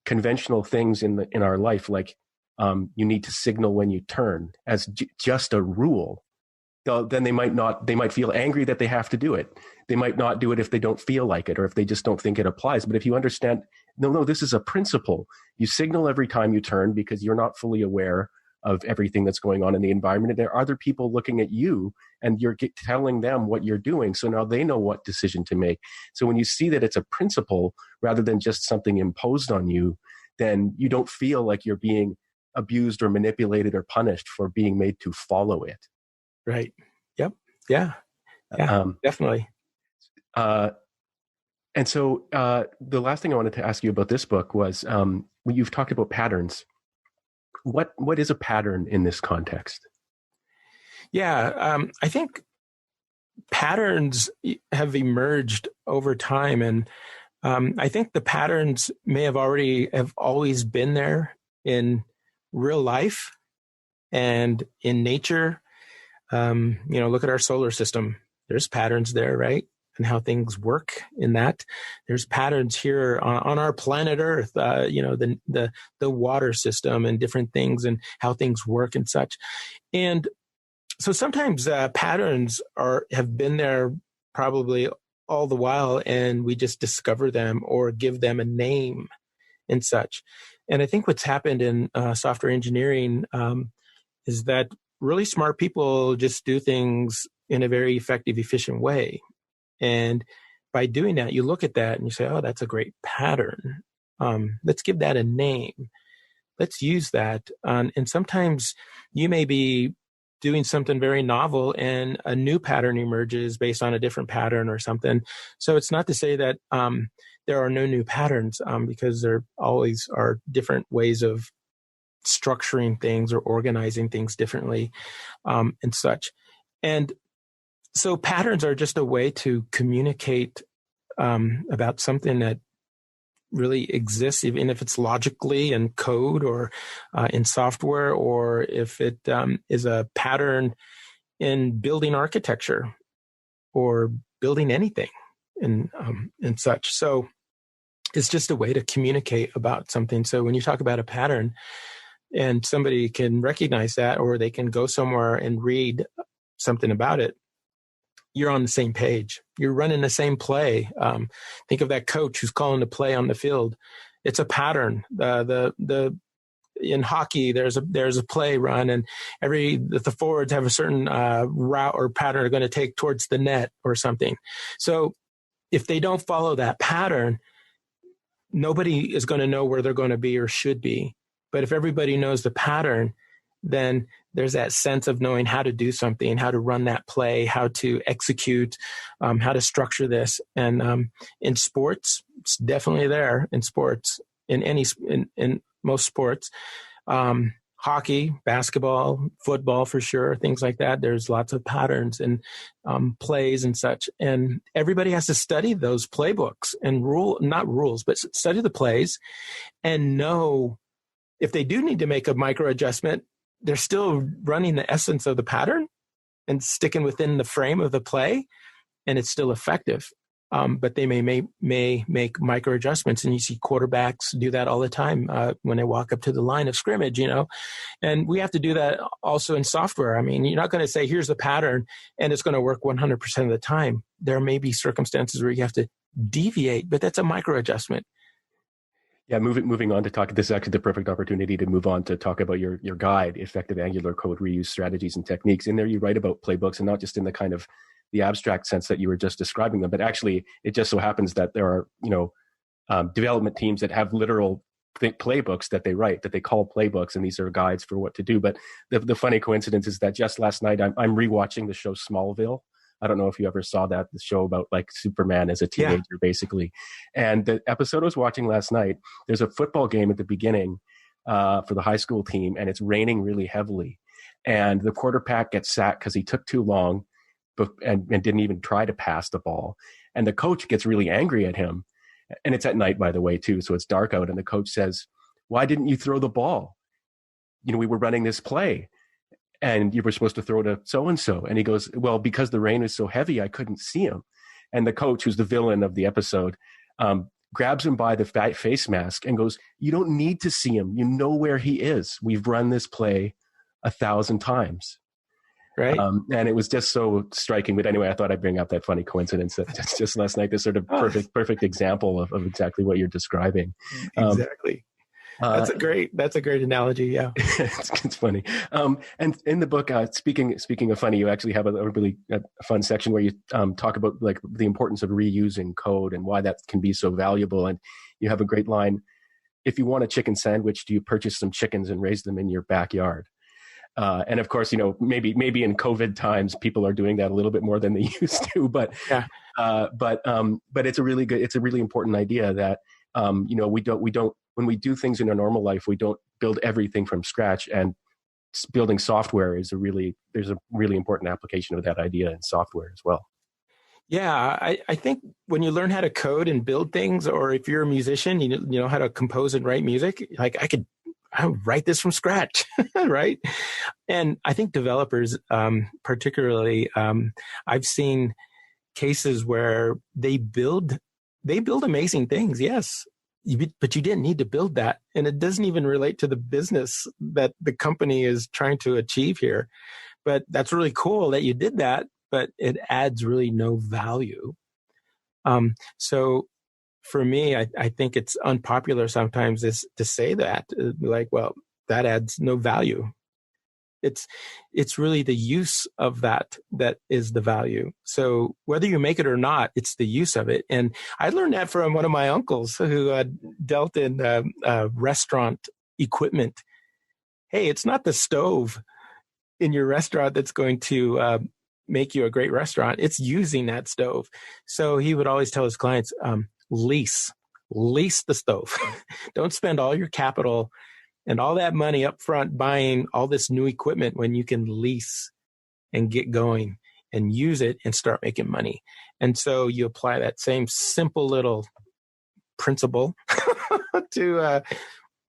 conventional things in our life, like you need to signal when you turn as just a rule, then they might feel angry that they have to do it. They might not do it if they don't feel like it or if they just don't think it applies. But if you understand, no, this is a principle. You signal every time you turn because you're not fully aware of everything that's going on in the environment. And there are other people looking at you and you're telling them what you're doing. So now they know what decision to make. So when you see that it's a principle rather than just something imposed on you, then you don't feel like you're being abused or manipulated or punished for being made to follow it. Right. Yep. Yeah. Definitely. And so the last thing I wanted to ask you about this book was when you've talked about patterns. What is a pattern in this context? Yeah, I think patterns have emerged over time, and I think the patterns may have always been there in real life and in nature. Look at our solar system. There's patterns there, right? and how things work in that. There's patterns here on our planet Earth, the water system and different things and how things work and such. And so sometimes patterns have been there probably all the while, and we just discover them or give them a name and such. And I think what's happened in software engineering is that really smart people just do things in a very effective, efficient way. And by doing that, you look at that and you say, oh, that's a great pattern. Let's give that a name. Let's use that. And sometimes you may be doing something very novel and a new pattern emerges based on a different pattern or something. So it's not to say that there are no new patterns because there always are different ways of structuring things or organizing things differently and such. And so patterns are just a way to communicate about something that really exists, even if it's logically in code or in software, or if it is a pattern in building architecture or building anything and such. So it's just a way to communicate about something. So when you talk about a pattern and somebody can recognize that, or they can go somewhere and read something about it, you're on the same page. You're running the same play. Think of that coach who's calling the play on the field. It's a pattern. In hockey, there's a play run, and the forwards have a certain route or pattern they're going to take towards the net or something. So if they don't follow that pattern, nobody is going to know where they're going to be or should be. But if everybody knows the pattern, then there's that sense of knowing how to do something, how to run that play, how to execute, how to structure this. And in sports, it's definitely there in sports, in most sports. Hockey, basketball, football for sure, things like that. There's lots of patterns and plays and such. And everybody has to study those playbooks and not rules, but study the plays and know if they do need to make a micro adjustment, they're still running the essence of the pattern and sticking within the frame of the play, and it's still effective. But they may make micro adjustments, and you see quarterbacks do that all the time when they walk up to the line of scrimmage, And we have to do that also in software. I mean, you're not going to say, here's the pattern, and it's going to work 100% of the time. There may be circumstances where you have to deviate, but that's a micro adjustment. Yeah, moving on to talk. This is actually the perfect opportunity to move on to talk about your guide, Effective Angular Code Reuse Strategies and Techniques. In there, you write about playbooks, and not just in the kind of the abstract sense that you were just describing them, but actually, it just so happens that there are, development teams that have literal playbooks that they write, that they call playbooks, and these are guides for what to do. But the funny coincidence is that just last night, I'm rewatching the show Smallville. I don't know if you ever saw that, the show about like Superman as a teenager, basically. And the episode I was watching last night, there's a football game at the beginning for the high school team, and it's raining really heavily. And the quarterback gets sacked because he took too long and didn't even try to pass the ball. And the coach gets really angry at him. And it's at night, by the way, too, so it's dark out. And the coach says, "Why didn't you throw the ball? We were running this play. And you were supposed to throw to so-and-so." And he goes, "Well, because the rain was so heavy, I couldn't see him." And the coach, who's the villain of the episode, grabs him by the face mask and goes, "You don't need to see him. You know where he is. We've run this play 1,000 times." Right. And it was just so striking. But anyway, I thought I'd bring up that funny coincidence that just last night, this sort of perfect example of exactly what you're describing. Exactly. That's a great analogy. Yeah. It's funny. And in the book, speaking of funny, you actually have a really fun section where you talk about like the importance of reusing code and why that can be so valuable. And you have a great line: "If you want a chicken sandwich, do you purchase some chickens and raise them in your backyard?" And of course, maybe in COVID times, people are doing that a little bit more than they used to, but it's a really important idea that, we don't, when we do things in our normal life, we don't build everything from scratch, and building software there's a really important application of that idea in software as well. Yeah, I think when you learn how to code and build things, or if you're a musician, you know how to compose and write music, like I would write this from scratch, right? And I think developers, particularly, I've seen cases where they build amazing things. Yes. But you didn't need to build that. And it doesn't even relate to the business that the company is trying to achieve here. But that's really cool that you did that, but it adds really no value. So for me, I think it's unpopular sometimes is to say that, like, well, that adds no value. It's really the use of that is the value. So whether you make it or not, it's the use of it. And I learned that from one of my uncles who dealt in restaurant equipment. Hey, it's not the stove in your restaurant that's going to make you a great restaurant. It's using that stove. So he would always tell his clients, lease the stove. Don't spend all your capital and all that money up front buying all this new equipment when you can lease and get going and use it and start making money. And so you apply that same simple little principle to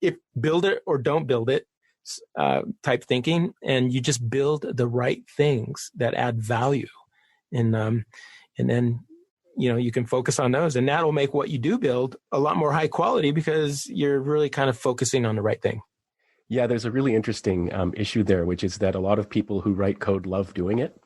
if build it or don't build it type thinking, and you just build the right things that add value. And then, you can focus on those, and that'll make what you do build a lot more high quality because you're really kind of focusing on the right thing. Yeah, there's a really interesting issue there, which is that a lot of people who write code love doing it,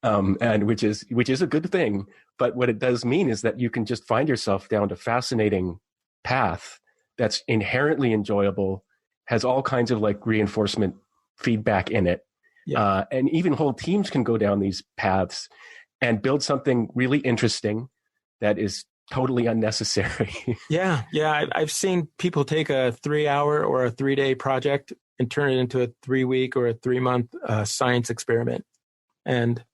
and which is a good thing. But what it does mean is that you can just find yourself down a fascinating path that's inherently enjoyable, has all kinds of like reinforcement feedback in it, and even whole teams can go down these paths and build something really interesting that is totally unnecessary. Yeah. I've seen people take a 3-hour or a 3-day project and turn it into a 3-week or a 3-month science experiment. And,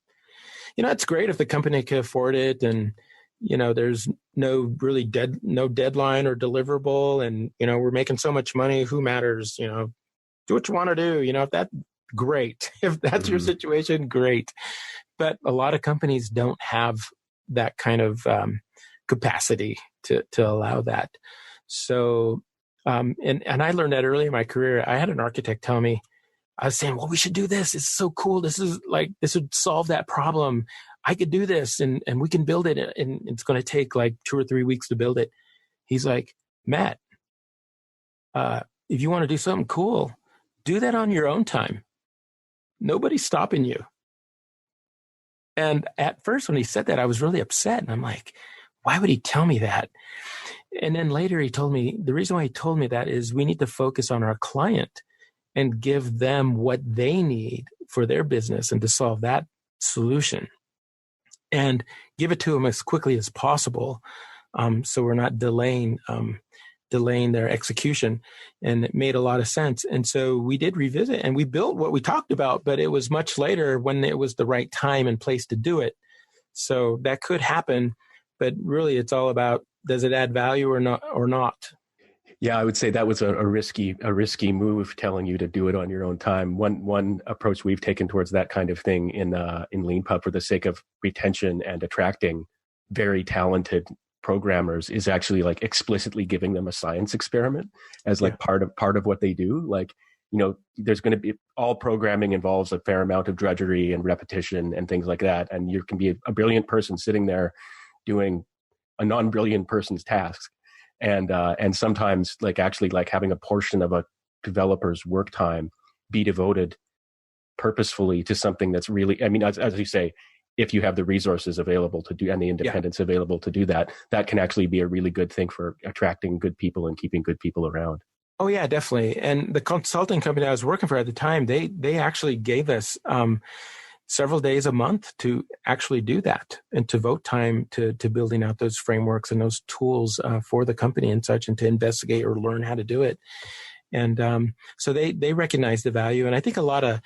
it's great if the company can afford it and, there's no really no deadline or deliverable. And, we're making so much money. Who matters? Do what you want to do. If that's great, if that's your situation, great. But a lot of companies don't have that kind of capacity to allow that. So, and I learned that early in my career. I had an architect tell me, I was saying, well, we should do this. It's so cool. This would solve that problem. I could do this and we can build it. And it's going to take like 2 or 3 weeks to build it. He's like, Matt, if you want to do something cool, do that on your own time. Nobody's stopping you. And at first when he said that, I was really upset. And I'm like, why would he tell me that? And then later he told me, the reason why he told me that is we need to focus on our client and give them what they need for their business and to solve that solution and give it to them as quickly as possible. So we're not delaying their execution. And it made a lot of sense. And so we did revisit and we built what we talked about, but it was much later when it was the right time and place to do it. So that could happen, but really it's all about, does it add value or not? Yeah, I would say that was a risky move, telling you to do it on your own time. One approach we've taken towards that kind of thing in LeanPub for the sake of retention and attracting very talented programmers is actually like explicitly giving them a science experiment as like part of what they do. Like, there's going to be, all programming involves a fair amount of drudgery and repetition and things like that. And you can be a brilliant person sitting there doing a non-brilliant person's tasks. And sometimes like actually like having a portion of a developer's work time be devoted purposefully to something that's really, as you say, if you have the resources available to do and the independence available to do that, that can actually be a really good thing for attracting good people and keeping good people around. Oh yeah, definitely. And the consulting company I was working for at the time, they actually gave us several days a month to actually do that and to devote time to building out those frameworks and those tools for the company and such, and to investigate or learn how to do it. And so they recognize the value. And I think a lot of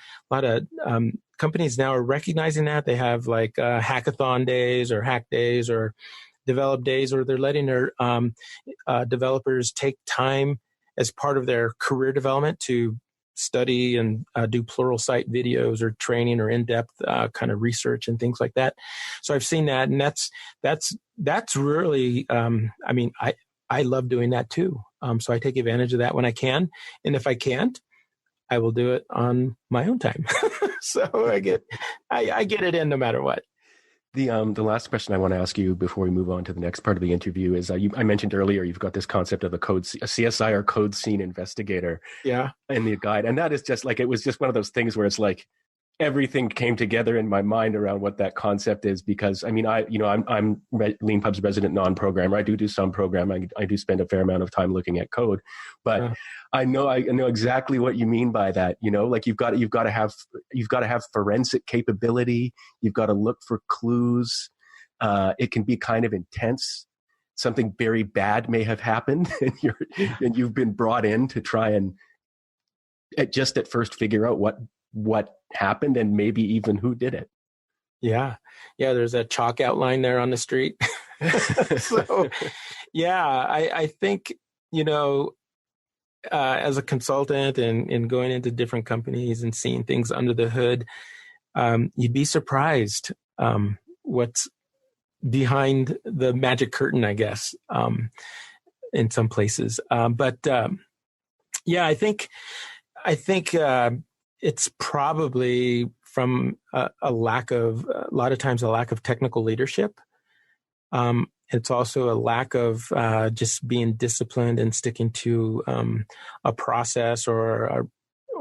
companies now are recognizing that. They have like hackathon days or hack days or develop days, or they're letting their developers take time as part of their career development to study and do Pluralsight videos or training or in-depth kind of research and things like that. So I've seen that, and that's really, I love doing that too. So I take advantage of that when I can, and if I can't, I will do it on my own time. So I get it in no matter what. The last question I want to ask you before we move on to the next part of the interview is I mentioned earlier you've got this concept of a CSI or code scene investigator Yeah. in the guide, and that is just like it was just one of those things where it's like everything came together in my mind around what that concept is, because I mean I'm LeanPub's resident non-programmer. I do some programming. I do spend a fair amount of time looking at code, but I know exactly what you mean by that. Like you've got to have forensic capability. You've got to look for clues. It can be kind of intense. Something very bad may have happened, and you've been brought in to try and just at first figure out what happened and maybe even who did it. Yeah. There's a chalk outline there on the street. So, yeah, I think, as a consultant and going into different companies and seeing things under the hood, you'd be surprised what's behind the magic curtain, I guess, in some places. But I think it's probably from a lot of times a lack of technical leadership. It's also a lack of just being disciplined and sticking to a process or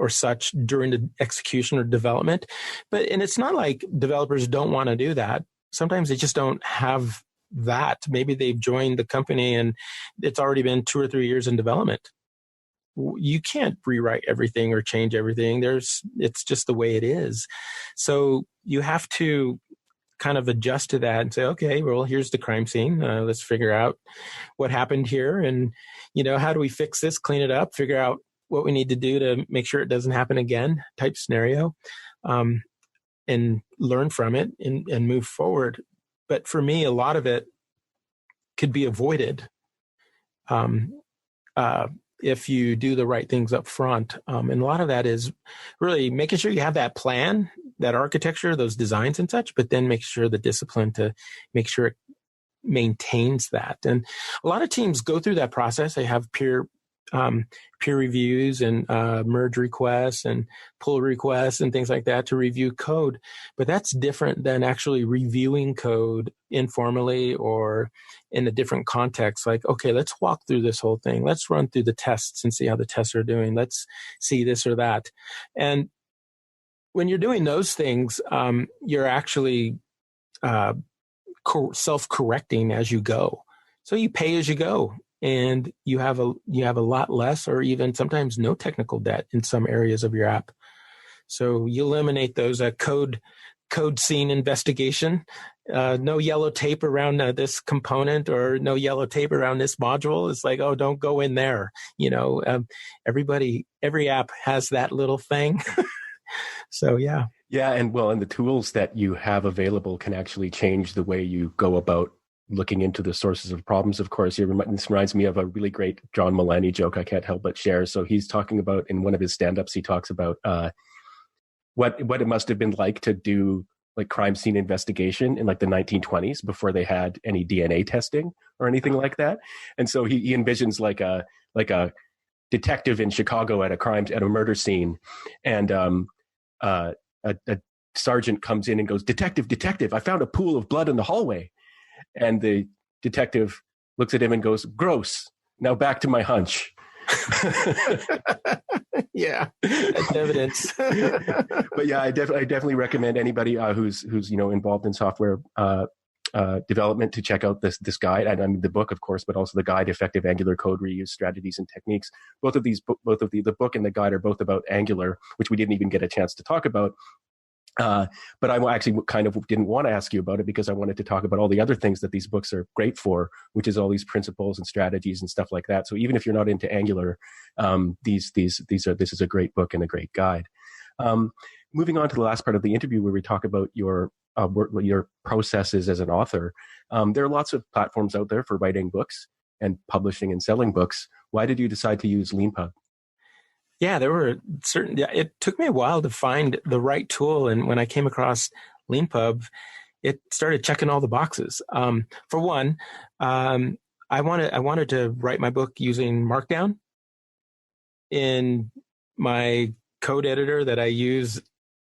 such during the execution or development. And it's not like developers don't want to do that. Sometimes they just don't have that. Maybe they've joined the company and it's already been 2 or 3 years in development. You can't rewrite everything or change everything. It's just the way it is. So you have to kind of adjust to that and say, okay, well, here's the crime scene. Let's figure out what happened here. And, how do we fix this, clean it up, figure out what we need to do to make sure it doesn't happen again type scenario, and learn from it and move forward. But for me, a lot of it could be avoided. If you do the right things up front. And a lot of that is really making sure you have that plan, that architecture, those designs and such, but then make sure the discipline to make sure it maintains that. And a lot of teams go through that process. They have peer reviews and merge requests and pull requests and things like that to review code. But that's different than actually reviewing code informally or in a different context. Like, okay, let's walk through this whole thing. Let's run through the tests and see how the tests are doing. Let's see this or that. And when you're doing those things, you're actually self-correcting as you go. So you pay as you go. And you have a lot less or even sometimes no technical debt in some areas of your app. So you eliminate those code scene investigation, no yellow tape around this component or no yellow tape around this module. It's like, oh, don't go in there. Every app has that little thing. So, yeah. Yeah. And the tools that you have available can actually change the way you go about looking into the sources of problems. Of course, this reminds me of a really great John Mulaney joke I can't help but share. So he's talking about, in one of his stand-ups, he talks about what it must have been like to do like crime scene investigation in like the 1920s before they had any DNA testing or anything like that. And so he envisions like a detective in Chicago at a murder scene, and a sergeant comes in and goes, Detective, I found a pool of blood in the hallway. And the detective looks at him and goes, gross. Now back to my hunch. Yeah, that's evidence. But yeah, I definitely recommend anybody who's involved in software development to check out this guide. And I mean the book, of course, but also the guide, Effective Angular Code Reuse Strategies and Techniques. Both of the book and the guide are both about Angular, which we didn't even get a chance to talk about. But I actually kind of didn't want to ask you about it because I wanted to talk about all the other things that these books are great for, which is all these principles and strategies and stuff like that. So even if you're not into Angular, this is a great book and a great guide. Moving on to the last part of the interview where we talk about your processes as an author. There are lots of platforms out there for writing books and publishing and selling books. Why did you decide to use LeanPub? Yeah, there were it took me a while to find the right tool. And when I came across LeanPub, it started checking all the boxes. For one, I wanted to write my book using Markdown in my code editor that I use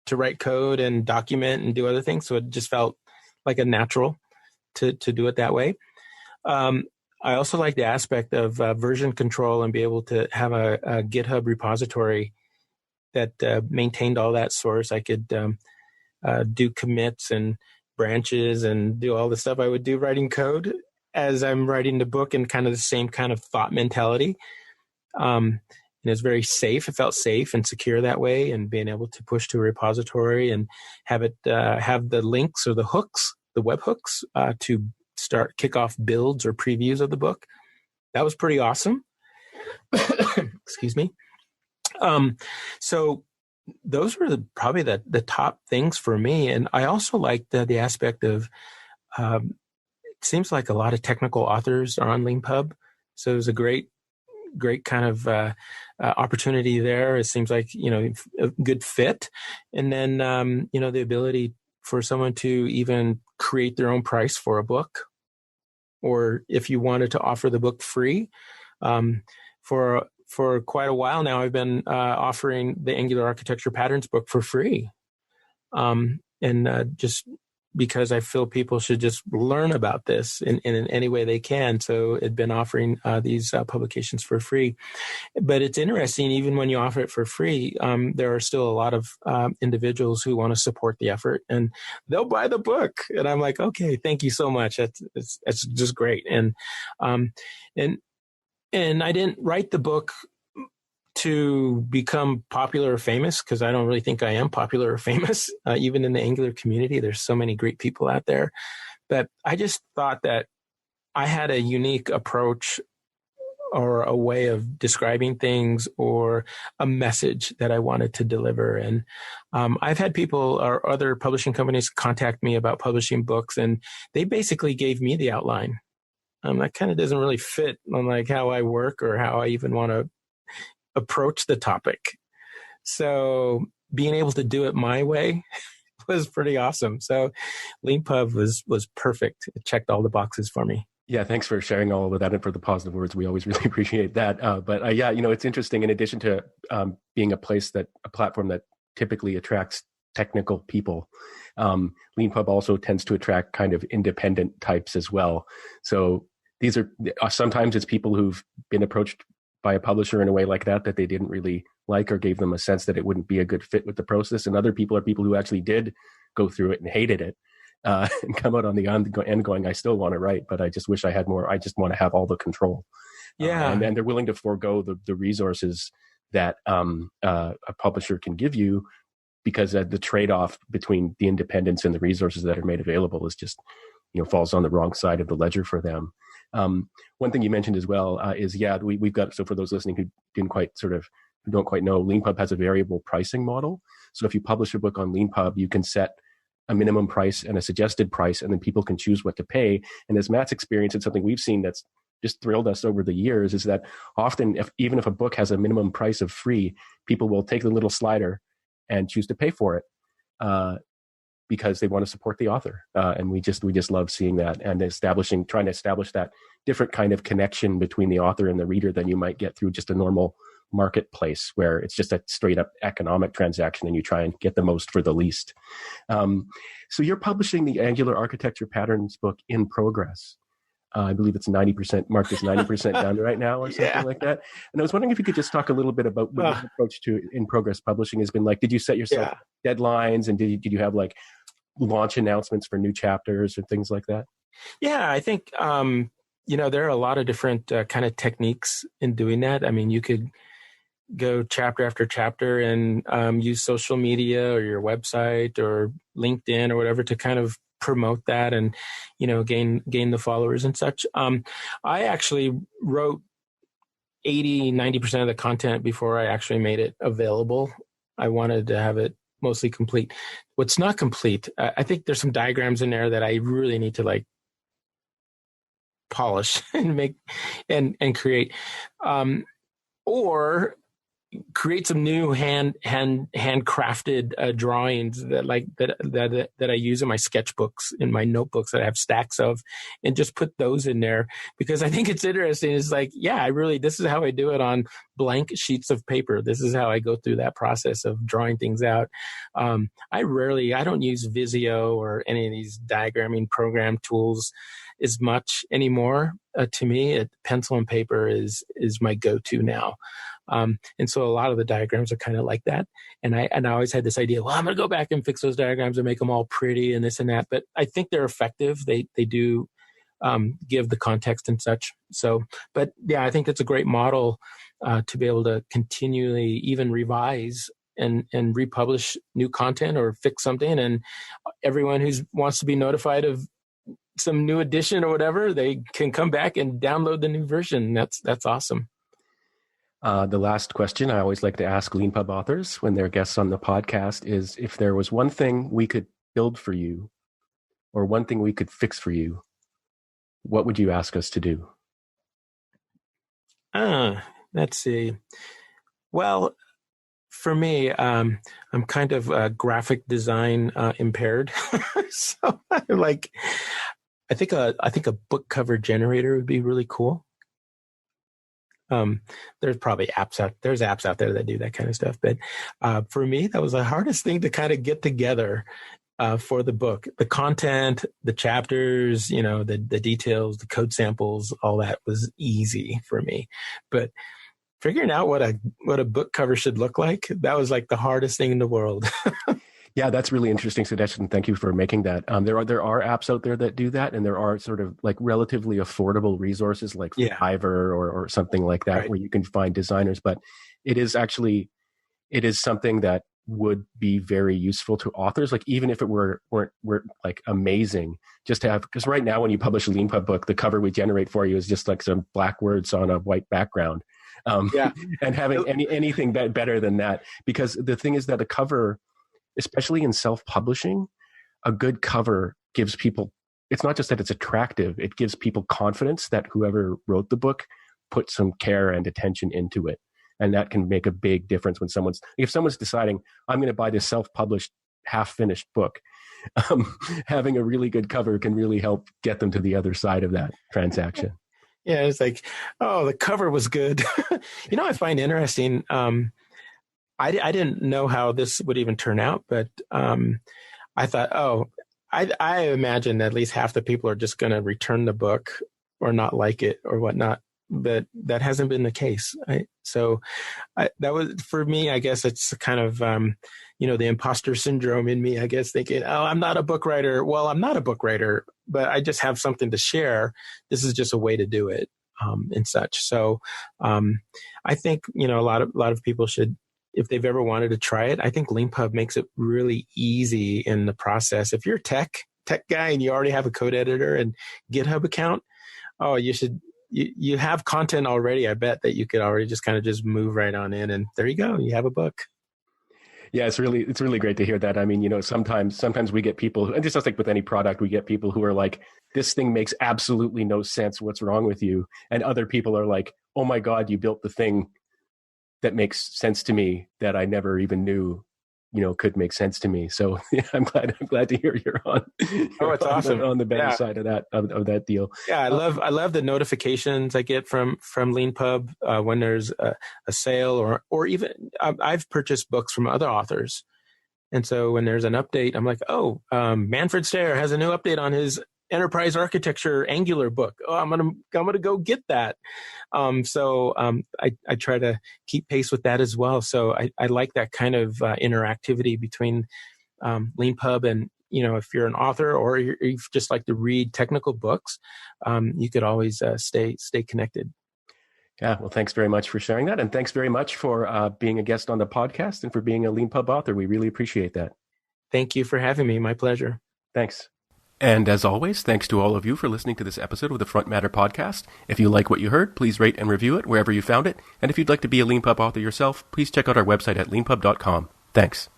to write code and document and do other things. So it just felt like a natural to do it that way. I also like the aspect of version control and be able to have a GitHub repository that maintained all that source. I could do commits and branches and do all the stuff I would do writing code as I'm writing the book, and kind of the same kind of thought mentality. And it's very safe. It felt safe and secure that way, and being able to push to a repository and have it have the links or the hooks, the web hooks, to kick off builds or previews of the book. That was pretty awesome. Excuse me. So those were probably the top things for me. And I also liked the aspect of, it seems like a lot of technical authors are on LeanPub. So it was a great kind of opportunity there. It seems like, a good fit. And then, the ability for someone to even create their own price for a book, or if you wanted to offer the book free. For quite a while now, I've been offering the Angular Architecture Patterns book for free. Just because I feel people should just learn about this in any way they can. So I've been offering these publications for free. But it's interesting, even when you offer it for free, there are still a lot of individuals who want to support the effort, and they'll buy the book. And I'm like, okay, thank you so much. That's just great. And I didn't write the book to become popular or famous, because I don't really think I am popular or famous. Even in the Angular community, there's so many great people out there. But I just thought that I had a unique approach or a way of describing things or a message that I wanted to deliver. And I've had people or other publishing companies contact me about publishing books, and they basically gave me the outline. That kind of doesn't really fit on like how I work or how I even want to approach the topic. So being able to do it my way was pretty awesome. So LeanPub was perfect. It checked all the boxes for me. Yeah, thanks for sharing all of that and for the positive words. We always really appreciate that. But it's interesting. In addition to being a platform that typically attracts technical people, LeanPub also tends to attract kind of independent types as well. So these are sometimes it's people who've been approached by a publisher in a way like that they didn't really like, or gave them a sense that it wouldn't be a good fit with the process. And other people are people who actually did go through it and hated it, and come out on the end going, I still want to write, but I just wish I had more. I just want to have all the control. Yeah. And they're willing to forego the resources that a publisher can give you, because the trade-off between the independence and the resources that are made available is just, falls on the wrong side of the ledger for them. One thing you mentioned as well is, we've got, so for those listening who don't quite know, LeanPub has a variable pricing model. So if you publish a book on LeanPub, you can set a minimum price and a suggested price, and then people can choose what to pay. And as Matt's experience, it's something we've seen that's just thrilled us over the years, is that often, even if a book has a minimum price of free, people will take the little slider and choose to pay for it, because they want to support the author. And we just love seeing that, and trying to establish that different kind of connection between the author and the reader than you might get through just a normal marketplace, where it's just a straight up economic transaction and you try and get the most for the least. So you're publishing the Angular Architecture Patterns book in progress. I believe it's 90%, marked as 90% done right now, or something like that. And I was wondering if you could just talk a little bit about what your approach to in progress publishing has been like. Did you set yourself deadlines, and did you have like launch announcements for new chapters and things like that? Yeah, I think, there are a lot of different kind of techniques in doing that. I mean, you could go chapter after chapter and use social media or your website or LinkedIn or whatever to kind of promote that and, gain the followers and such. I actually wrote 90% of the content before I actually made it available. I wanted to have it mostly complete. What's not complete, I think there's some diagrams in there that I really need to like polish and make and create. Or create some new handcrafted drawings that I use in my sketchbooks, in my notebooks that I have stacks of, and just put those in there because I think it's interesting. It's like, yeah, this is how I do it on blank sheets of paper. This is how I go through that process of drawing things out. I don't use Visio or any of these diagramming program tools as much anymore. To me, pencil and paper is my go-to now. And so a lot of the diagrams are kind of like that. And I always had this idea, well, I'm going to go back and fix those diagrams and make them all pretty and this and that. But I think they're effective. They do give the context and such. So, but yeah, I think that's a great model to be able to continually even revise and republish new content or fix something. And everyone who wants to be notified of some new edition or whatever, they can come back and download the new version. That's awesome. The last question I always like to ask LeanPub authors when they're guests on the podcast is, if there was one thing we could build for you or one thing we could fix for you, what would you ask us to do? Let's see. Well, for me, I'm kind of graphic design impaired. So I think a book cover generator would be really cool. There's probably apps out there that do that kind of stuff. But for me, that was the hardest thing to kind of get together for the book. The content, the chapters, the details, the code samples, all that was easy for me. But figuring out what a book cover should look like, that was like the hardest thing in the world. Yeah, that's really interesting suggestion. Thank you for making that. There are apps out there that do that, and there are sort of like relatively affordable resources like Fiverr or something like that, right, where you can find designers. But it is something that would be very useful to authors. Like even if it weren't like amazing, just to have, because right now when you publish a LeanPub book, the cover we generate for you is just like some black words on a white background. And having anything better than that, because the thing is that a cover, especially in self-publishing, a good cover gives people, it's not just that it's attractive, it gives people confidence that whoever wrote the book put some care and attention into it. And that can make a big difference when if someone's deciding, I'm going to buy this self-published, half-finished book, having a really good cover can really help get them to the other side of that transaction. Yeah, it's like, oh, the cover was good. I find interesting, I didn't know how this would even turn out, but I thought, I imagine at least half the people are just going to return the book or not like it or whatnot. But that hasn't been the case. So that was, for me, I guess it's kind of, the imposter syndrome in me, I guess, thinking, I'm not a book writer. Well, I'm not a book writer, but I just have something to share. This is just a way to do it and such. So I think, a lot of people should, if they've ever wanted to try it, I think LeanPub makes it really easy in the process. If you're a tech guy and you already have a code editor and GitHub account, you have content already. I bet that you could already just kind of just move right on in, and there you go. You have a book. Yeah, it's really great to hear that. I mean, sometimes we get people, and just like with any product, we get people who are like, this thing makes absolutely no sense. What's wrong with you? And other people are like, oh my God, you built the thing that makes sense to me that I never even knew, could make sense to me. So yeah, I'm glad to hear you're on. It's awesome on the better side of that deal. Yeah, I love the notifications I get from LeanPub when there's a sale or even I've purchased books from other authors, and so when there's an update, I'm like, Manfred Stair has a new update on his enterprise architecture Angular book. I'm gonna go get that. So I try to keep pace with that as well. So I like that kind of interactivity between LeanPub and, if you're an author or you just like to read technical books, you could always stay connected. Yeah, well, thanks very much for sharing that, and thanks very much for being a guest on the podcast and for being a LeanPub author. We really appreciate that. Thank you for having me. My pleasure. Thanks. And as always, thanks to all of you for listening to this episode of the Front Matter Podcast. If you like what you heard, please rate and review it wherever you found it. And if you'd like to be a LeanPub author yourself, please check out our website at leanpub.com. Thanks.